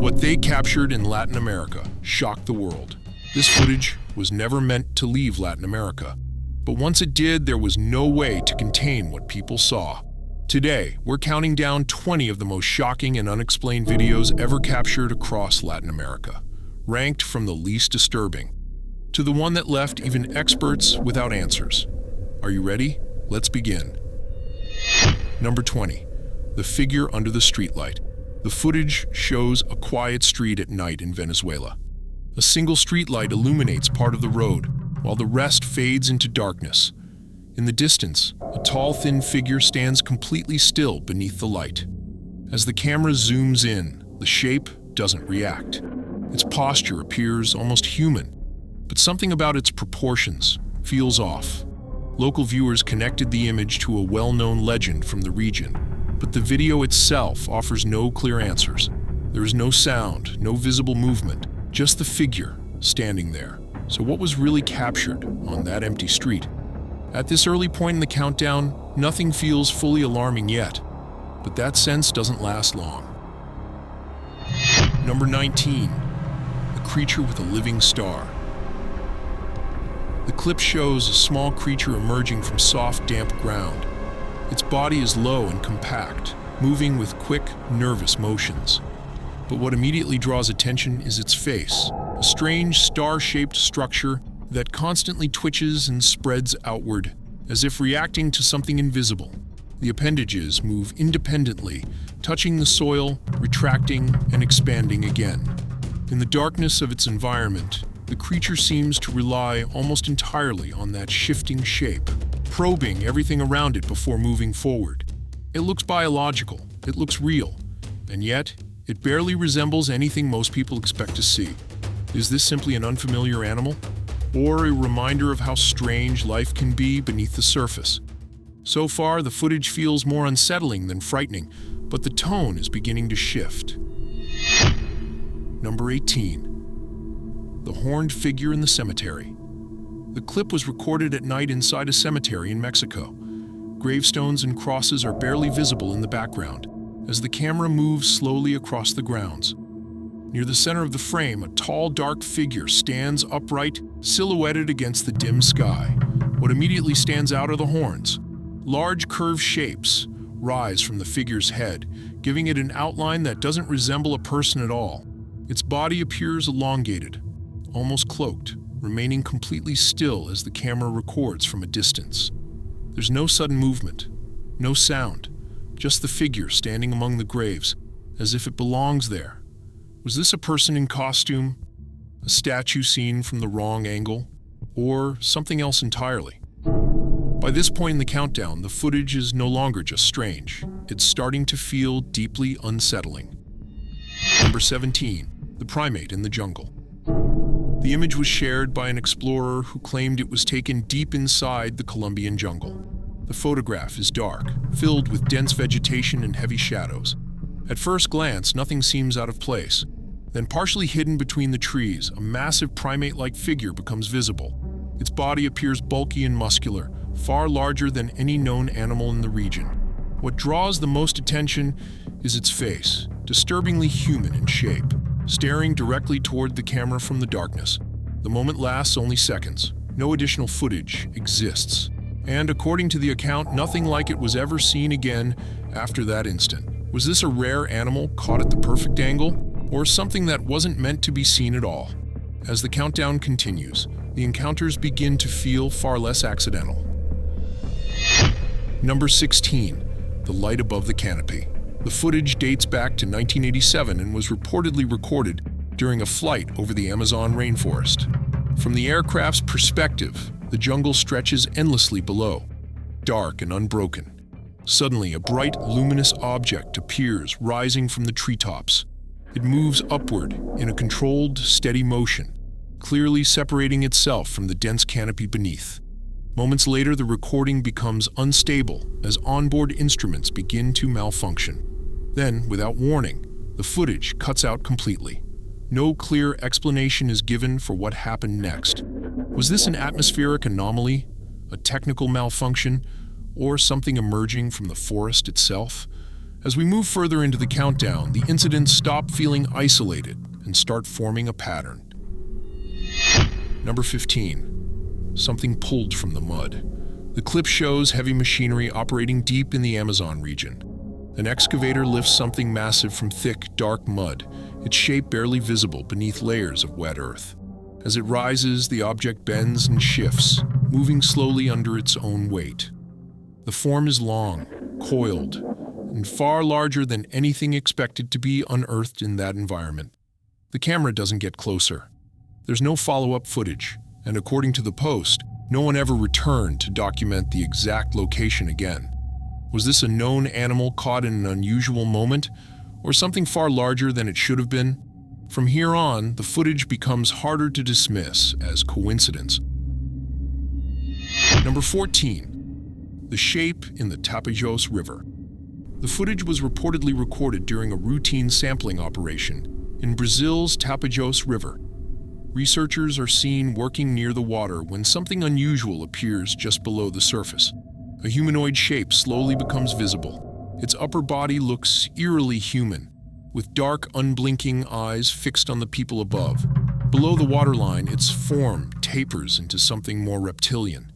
What they captured in Latin America shocked the world. This footage was never meant to leave Latin America, but once it did, there was no way to contain what people saw. Today, we're counting down 20 of the most shocking and unexplained videos ever captured across Latin America, ranked from the least disturbing to the one that left even experts without answers. Are you ready? Let's begin. Number 20. The figure under the streetlight. The footage shows a quiet street at night in Venezuela. A single streetlight illuminates part of the road, while the rest fades into darkness. In the distance, a tall, thin figure stands completely still beneath the light. As the camera zooms in, the shape doesn't react. Its posture appears almost human, but something about its proportions feels off. Local viewers connected the image to a well-known legend from the region, but the video itself offers no clear answers. There is no sound, no visible movement, just the figure standing there. So what was really captured on that empty street? At this early point in the countdown, nothing feels fully alarming yet, but that sense doesn't last long. Number 19. A creature with a living star. The clip shows a small creature emerging from soft, damp ground. Its body is low and compact, moving with quick, nervous motions. But what immediately draws attention is its face, a strange star-shaped structure that constantly twitches and spreads outward, as if reacting to something invisible. The appendages move independently, touching the soil, retracting, and expanding again. In the darkness of its environment, the creature seems to rely almost entirely on that shifting shape, probing everything around it before moving forward. It looks biological, it looks real, and yet it barely resembles anything most people expect to see. Is this simply an unfamiliar animal, or a reminder of how strange life can be beneath the surface? So far, the footage feels more unsettling than frightening, but the tone is beginning to shift. Number 18. The horned figure in the cemetery. The clip was recorded at night inside a cemetery in Mexico. Gravestones and crosses are barely visible in the background as the camera moves slowly across the grounds. Near the center of the frame, a tall, dark figure stands upright, silhouetted against the dim sky. What immediately stands out are the horns. Large, curved shapes rise from the figure's head, giving it an outline that doesn't resemble a person at all. Its body appears elongated, almost cloaked, remaining completely still as the camera records from a distance. There's no sudden movement, no sound, just the figure standing among the graves, as if it belongs there. Was this a person in costume, a statue seen from the wrong angle, or something else entirely? By this point in the countdown, the footage is no longer just strange. It's starting to feel deeply unsettling. Number 17. The primate in the jungle. The image was shared by an explorer who claimed it was taken deep inside the Colombian jungle. The photograph is dark, filled with dense vegetation and heavy shadows. At first glance, nothing seems out of place. Then, partially hidden between the trees, a massive primate-like figure becomes visible. Its body appears bulky and muscular, far larger than any known animal in the region. What draws the most attention is its face, disturbingly human in shape, staring directly toward the camera from the darkness. The moment lasts only seconds. No additional footage exists. And according to the account, nothing like it was ever seen again after that instant. Was this a rare animal caught at the perfect angle, or something that wasn't meant to be seen at all? As the countdown continues, the encounters begin to feel far less accidental. Number 16. The light above the canopy. The footage dates back to 1987 and was reportedly recorded during a flight over the Amazon rainforest. From the aircraft's perspective, the jungle stretches endlessly below, dark and unbroken. Suddenly, a bright, luminous object appears, rising from the treetops. It moves upward in a controlled, steady motion, clearly separating itself from the dense canopy beneath. Moments later, the recording becomes unstable as onboard instruments begin to malfunction. Then, without warning, the footage cuts out completely. No clear explanation is given for what happened next. Was this an atmospheric anomaly, a technical malfunction, or something emerging from the forest itself? As we move further into the countdown, the incidents stop feeling isolated and start forming a pattern. Number 15. Something pulled from the mud. The clip shows heavy machinery operating deep in the Amazon region. An excavator lifts something massive from thick, dark mud, its shape barely visible beneath layers of wet earth. As it rises, the object bends and shifts, moving slowly under its own weight. The form is long, coiled, and far larger than anything expected to be unearthed in that environment. The camera doesn't get closer. There's no follow-up footage, and according to the Post, no one ever returned to document the exact location again. Was this a known animal caught in an unusual moment, or something far larger than it should have been? From here on, the footage becomes harder to dismiss as coincidence. Number 14. The shape in the Tapagos River. The footage was reportedly recorded during a routine sampling operation in Brazil's Tapagos River. Researchers are seen working near the water when something unusual appears just below the surface. A humanoid shape slowly becomes visible. Its upper body looks eerily human, with dark, unblinking eyes fixed on the people above. Below the waterline, its form tapers into something more reptilian,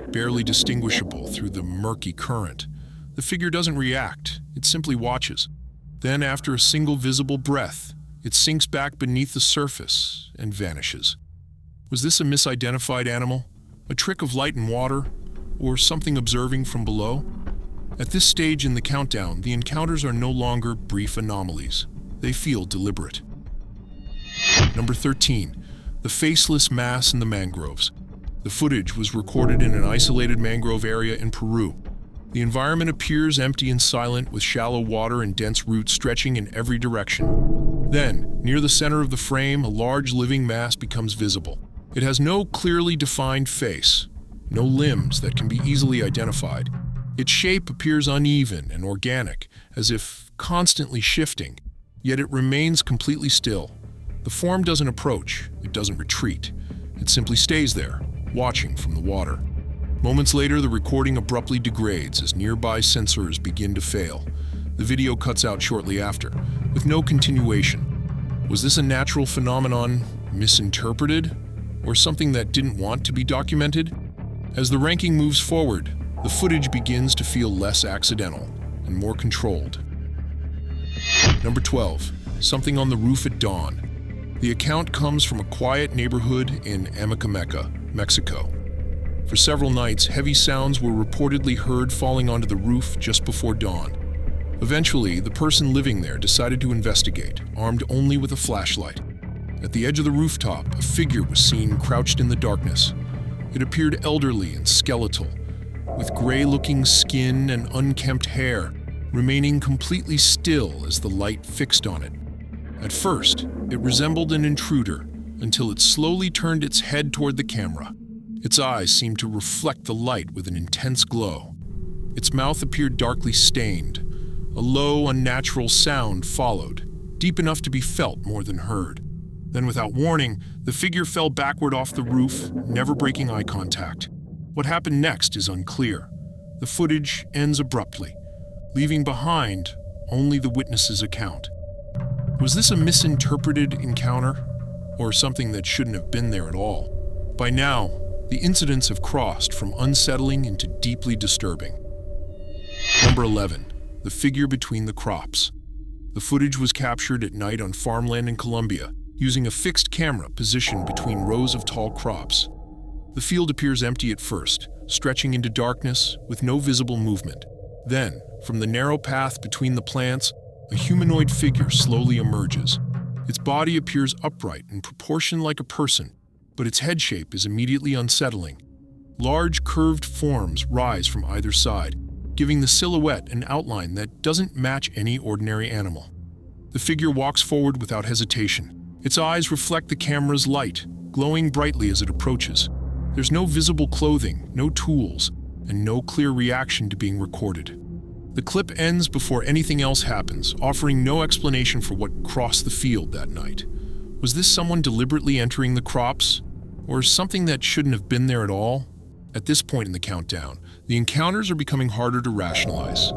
barely distinguishable through the murky current. The figure doesn't react, it simply watches. Then, after a single visible breath, it sinks back beneath the surface and vanishes. Was this a misidentified animal? A trick of light and water? Or something observing from below? At this stage in the countdown, the encounters are no longer brief anomalies. They feel deliberate. Number 13. The faceless mass in the mangroves. The footage was recorded in an isolated mangrove area in Peru. The environment appears empty and silent, with shallow water and dense roots stretching in every direction. Then, near the center of the frame, a large living mass becomes visible. It has no clearly defined face, no limbs that can be easily identified. Its shape appears uneven and organic, as if constantly shifting, yet it remains completely still. The form doesn't approach, it doesn't retreat. It simply stays there, watching from the water. Moments later, the recording abruptly degrades as nearby sensors begin to fail. The video cuts out shortly after, with no continuation. Was this a natural phenomenon, misinterpreted, or something that didn't want to be documented? As the ranking moves forward, the footage begins to feel less accidental and more controlled. Number 12. Something on the roof at dawn. The account comes from a quiet neighborhood in Amecameca, Mexico. For several nights, heavy sounds were reportedly heard falling onto the roof just before dawn. Eventually, the person living there decided to investigate, armed only with a flashlight. At the edge of the rooftop, a figure was seen crouched in the darkness. It appeared elderly and skeletal, with gray-looking skin and unkempt hair, remaining completely still as the light fixed on it. At first, it resembled an intruder, until it slowly turned its head toward the camera. Its eyes seemed to reflect the light with an intense glow. Its mouth appeared darkly stained. A low, unnatural sound followed, deep enough to be felt more than heard. Then, without warning, the figure fell backward off the roof, never breaking eye contact. What happened next is unclear. The footage ends abruptly, leaving behind only the witness's account. Was this a misinterpreted encounter, or something that shouldn't have been there at all? By now, the incidents have crossed from unsettling into deeply disturbing. Number 11. The figure between the crops. The footage was captured at night on farmland in Colombia, using a fixed camera positioned between rows of tall crops. The field appears empty at first, stretching into darkness with no visible movement. Then, from the narrow path between the plants, a humanoid figure slowly emerges. Its body appears upright and proportioned like a person, but its head shape is immediately unsettling. Large curved forms rise from either side, giving the silhouette an outline that doesn't match any ordinary animal. The figure walks forward without hesitation. Its eyes reflect the camera's light, glowing brightly as it approaches. There's no visible clothing, no tools, and no clear reaction to being recorded. The clip ends before anything else happens, offering no explanation for what crossed the field that night. Was this someone deliberately entering the crops, or something that shouldn't have been there at all? At this point in the countdown, the encounters are becoming harder to rationalize.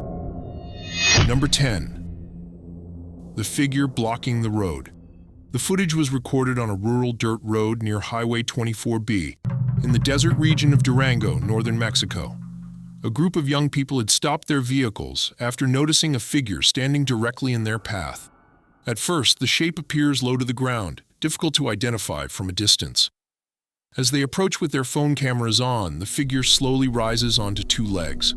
Number 10. The figure blocking the road. The footage was recorded on a rural dirt road near Highway 24B in the desert region of Durango, northern Mexico. A group of young people had stopped their vehicles after noticing a figure standing directly in their path. At first, the shape appears low to the ground, difficult to identify from a distance. As they approach with their phone cameras on, the figure slowly rises onto two legs.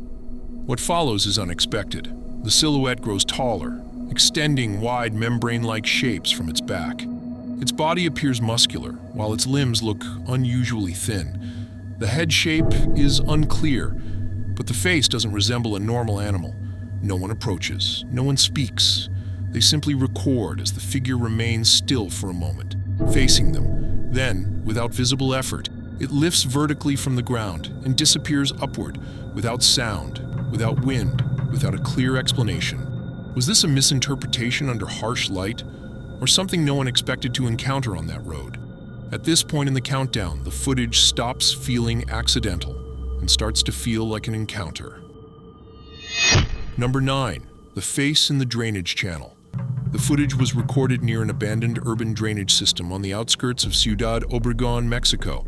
What follows is unexpected. The silhouette grows taller, extending wide membrane-like shapes from its back. Its body appears muscular, while its limbs look unusually thin. The head shape is unclear, but the face doesn't resemble a normal animal. No one approaches, no one speaks. They simply record as the figure remains still for a moment, facing them. Then, without visible effort, it lifts vertically from the ground and disappears upward, without sound, without wind, without a clear explanation. Was this a misinterpretation under harsh light, or something no one expected to encounter on that road? At this point in the countdown, the footage stops feeling accidental and starts to feel like an encounter. Number 9. The face in the drainage channel. The footage was recorded near an abandoned urban drainage system on the outskirts of Ciudad Obregón, Mexico.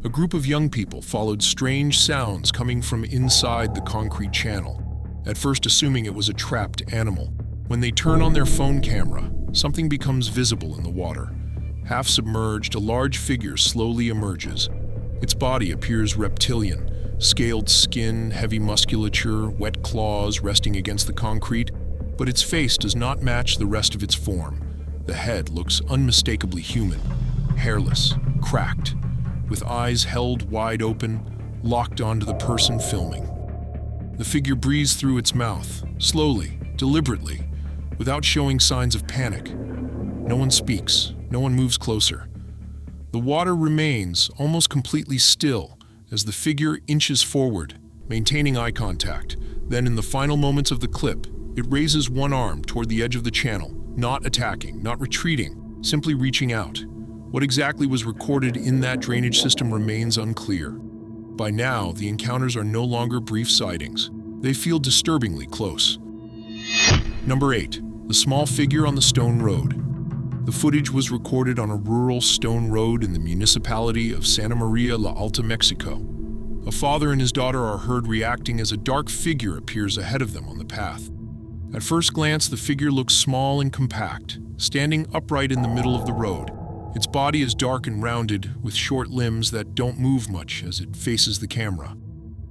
A group of young people followed strange sounds coming from inside the concrete channel, at first assuming it was a trapped animal. When they turn on their phone camera, something becomes visible in the water. Half submerged, a large figure slowly emerges. Its body appears reptilian, scaled skin, heavy musculature, wet claws resting against the concrete, but its face does not match the rest of its form. The head looks unmistakably human, hairless, cracked, with eyes held wide open, locked onto the person filming. The figure breathes through its mouth, slowly, deliberately, without showing signs of panic. No one speaks, no one moves closer. The water remains almost completely still as the figure inches forward, maintaining eye contact. Then, in the final moments of the clip, it raises one arm toward the edge of the channel, not attacking, not retreating, simply reaching out. What exactly was recorded in that drainage system remains unclear. By now, the encounters are no longer brief sightings. They feel disturbingly close. Number 8. The small figure on the stone road. The footage was recorded on a rural stone road in the municipality of Santa Maria la Alta, Mexico. A father and his daughter are heard reacting as a dark figure appears ahead of them on the path. At first glance, the figure looks small and compact, standing upright in the middle of the road. Its body is dark and rounded, with short limbs that don't move much as it faces the camera.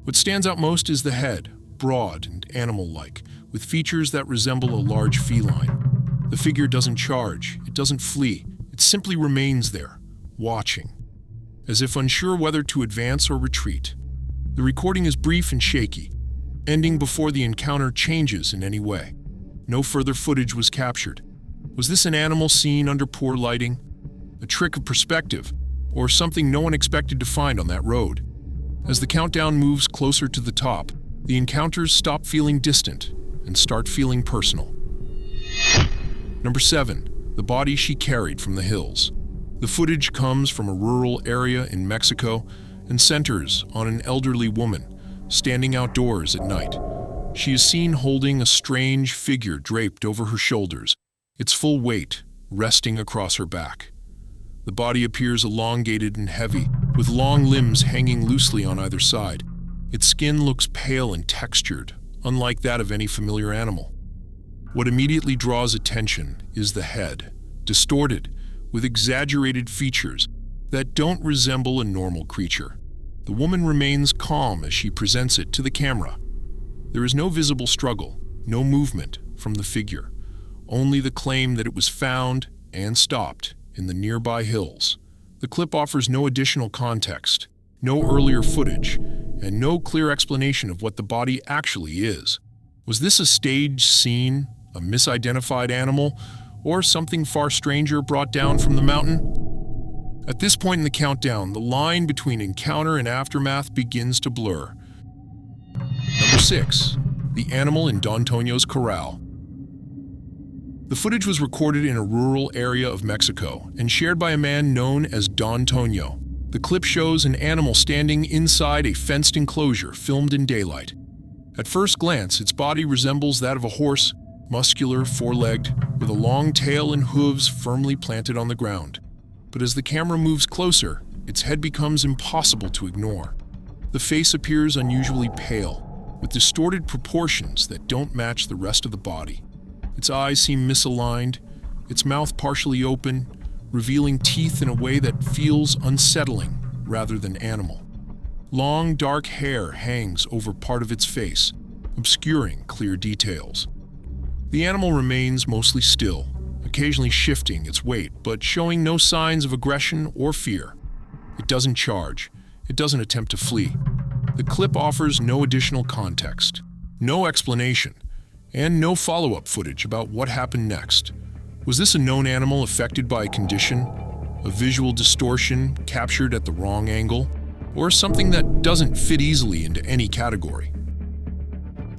What stands out most is the head, broad and animal-like, with features that resemble a large feline. The figure doesn't charge, it doesn't flee, it simply remains there, watching, as if unsure whether to advance or retreat. The recording is brief and shaky, ending before the encounter changes in any way. No further footage was captured. Was this an animal seen under poor lighting? A trick of perspective, or something no one expected to find on that road? As the countdown moves closer to the top, the encounters stop feeling distant and start feeling personal. Number 7. The body she carried from the hills. The footage comes from a rural area in Mexico and centers on an elderly woman standing outdoors at night. She is seen holding a strange figure draped over her shoulders, its full weight resting across her back. The body appears elongated and heavy, with long limbs hanging loosely on either side. Its skin looks pale and textured, unlike that of any familiar animal. What immediately draws attention is the head, distorted, with exaggerated features that don't resemble a normal creature. The woman remains calm as she presents it to the camera. There is no visible struggle, no movement from the figure, only the claim that it was found and stopped in the nearby hills. The clip offers no additional context, no earlier footage, and no clear explanation of what the body actually is. Was this a staged scene, a misidentified animal, or something far stranger brought down from the mountain? At this point in the countdown, the line between encounter and aftermath begins to blur. Number 6. The animal in Don Toño's corral. The footage was recorded in a rural area of Mexico and shared by a man known as Don Toño. The clip shows an animal standing inside a fenced enclosure filmed in daylight. At first glance, its body resembles that of a horse, muscular, four-legged, with a long tail and hooves firmly planted on the ground. But as the camera moves closer, its head becomes impossible to ignore. The face appears unusually pale, with distorted proportions that don't match the rest of the body. Its eyes seem misaligned, its mouth partially open, revealing teeth in a way that feels unsettling rather than animal. Long, dark hair hangs over part of its face, obscuring clear details. The animal remains mostly still, occasionally shifting its weight, but showing no signs of aggression or fear. It doesn't charge. It doesn't attempt to flee. The clip offers no additional context, no explanation, and no follow-up footage about what happened next. Was this a known animal affected by a condition, a visual distortion captured at the wrong angle, or something that doesn't fit easily into any category?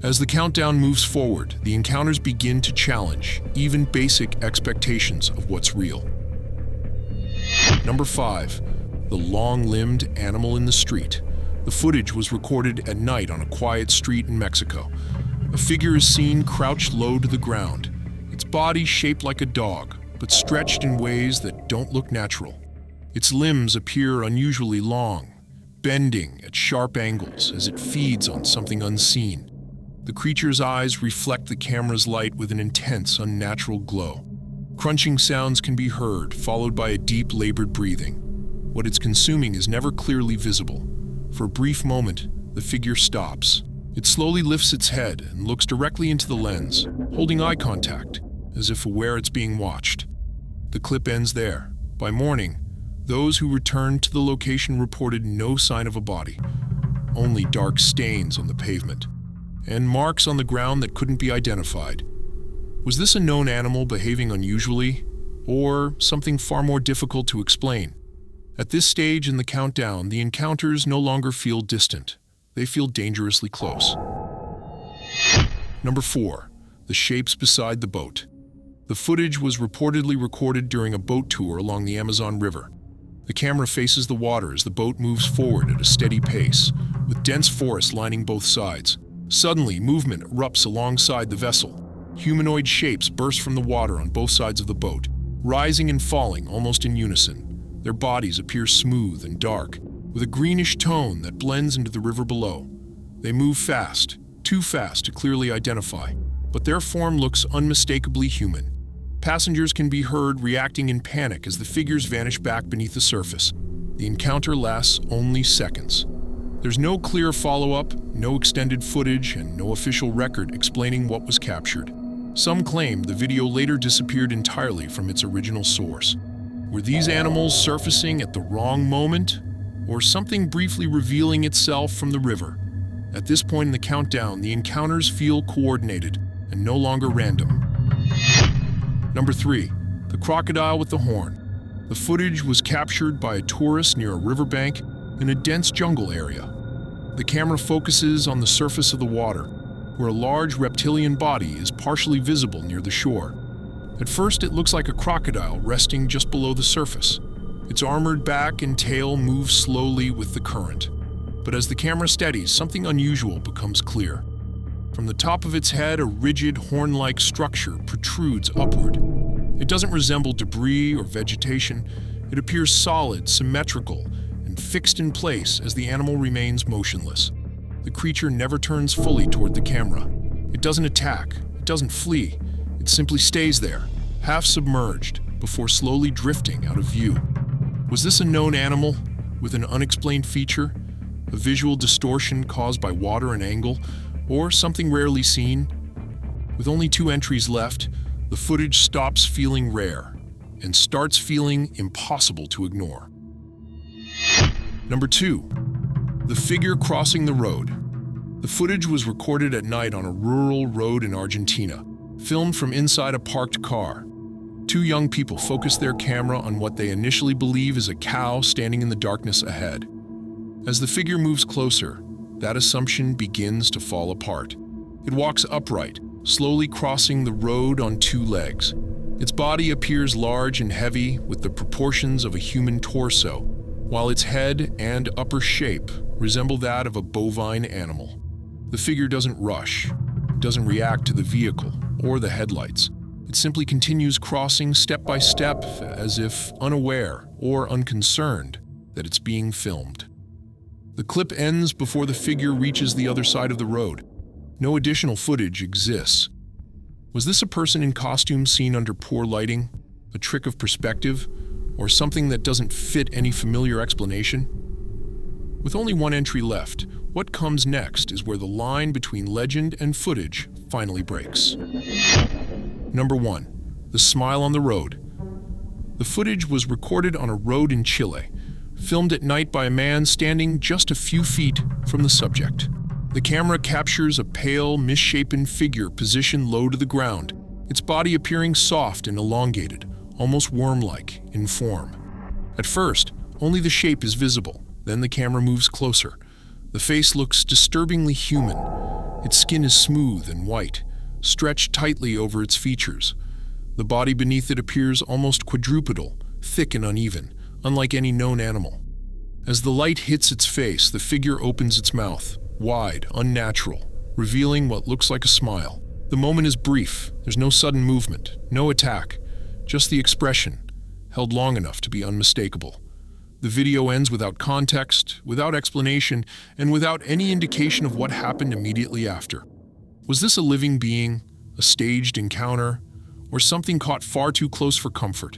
As the countdown moves forward, the encounters begin to challenge even basic expectations of what's real. Number 5. The long-limbed animal in the street. The footage was recorded at night on a quiet street in Mexico. A figure is seen crouched low to the ground, its body shaped like a dog, but stretched in ways that don't look natural. Its limbs appear unusually long, bending at sharp angles as it feeds on something unseen. The creature's eyes reflect the camera's light with an intense, unnatural glow. Crunching sounds can be heard, followed by a deep, labored breathing. What it's consuming is never clearly visible. For a brief moment, the figure stops. It slowly lifts its head and looks directly into the lens, holding eye contact, as if aware it's being watched. The clip ends there. By morning, those who returned to the location reported no sign of a body, only dark stains on the pavement, and marks on the ground that couldn't be identified. Was this a known animal behaving unusually, or something far more difficult to explain? At this stage in the countdown, the encounters no longer feel distant. They feel dangerously close. Number 4. The shapes beside the boat. The footage was reportedly recorded during a boat tour along the Amazon River. The camera faces the water as the boat moves forward at a steady pace, with dense forest lining both sides. Suddenly, movement erupts alongside the vessel. Humanoid shapes burst from the water on both sides of the boat, rising and falling almost in unison. Their bodies appear smooth and dark, with a greenish tone that blends into the river below. They move fast, too fast to clearly identify, but their form looks unmistakably human. Passengers can be heard reacting in panic as the figures vanish back beneath the surface. The encounter lasts only seconds. There's no clear follow-up, no extended footage, and no official record explaining what was captured. Some claim the video later disappeared entirely from its original source. Were these animals surfacing at the wrong moment, or something briefly revealing itself from the river? At this point in the countdown, the encounters feel coordinated and no longer random. Number 3. The crocodile with the horn. The footage was captured by a tourist near a riverbank in a dense jungle area. The camera focuses on the surface of the water, where a large reptilian body is partially visible near the shore. At first, it looks like a crocodile resting just below the surface. Its armored back and tail move slowly with the current. But as the camera steadies, something unusual becomes clear. From the top of its head, a rigid, horn-like structure protrudes upward. It doesn't resemble debris or vegetation. It appears solid, symmetrical, and fixed in place as the animal remains motionless. The creature never turns fully toward the camera. It doesn't attack. It doesn't flee. It simply stays there, half submerged, before slowly drifting out of view. Was this a known animal with an unexplained feature, a visual distortion caused by water and angle, or something rarely seen? With only 2 entries left, the footage stops feeling rare and starts feeling impossible to ignore. Number 2. The figure crossing the road. The footage was recorded at night on a rural road in Argentina, filmed from inside a parked car. 2 young people focus their camera on what they initially believe is a cow standing in the darkness ahead. As the figure moves closer, that assumption begins to fall apart. It walks upright, slowly crossing the road on 2 legs. Its body appears large and heavy with the proportions of a human torso, while its head and upper shape resemble that of a bovine animal. The figure doesn't rush, doesn't react to the vehicle or the headlights. It simply continues crossing step by step as if unaware or unconcerned that it's being filmed. The clip ends before the figure reaches the other side of the road. No additional footage exists. Was this a person in costume seen under poor lighting, a trick of perspective, or something that doesn't fit any familiar explanation? With only one entry left, what comes next is where the line between legend and footage finally breaks. Number 1. The smile on the road. The footage was recorded on a road in Chile, filmed at night by a man standing just a few feet from the subject. The camera captures a pale, misshapen figure positioned low to the ground, its body appearing soft and elongated, almost worm-like in form. At first, only the shape is visible, then the camera moves closer. The face looks disturbingly human. Its skin is smooth and white, stretched tightly over its features. The body beneath it appears almost quadrupedal, thick and uneven, unlike any known animal. As the light hits its face, the figure opens its mouth, wide, unnatural, revealing what looks like a smile. The moment is brief. There's no sudden movement, no attack, just the expression, held long enough to be unmistakable. The video ends without context, without explanation, and without any indication of what happened immediately after. Was this a living being, a staged encounter, or something caught far too close for comfort?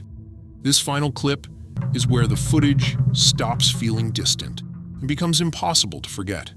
This final clip is where the footage stops feeling distant and becomes impossible to forget.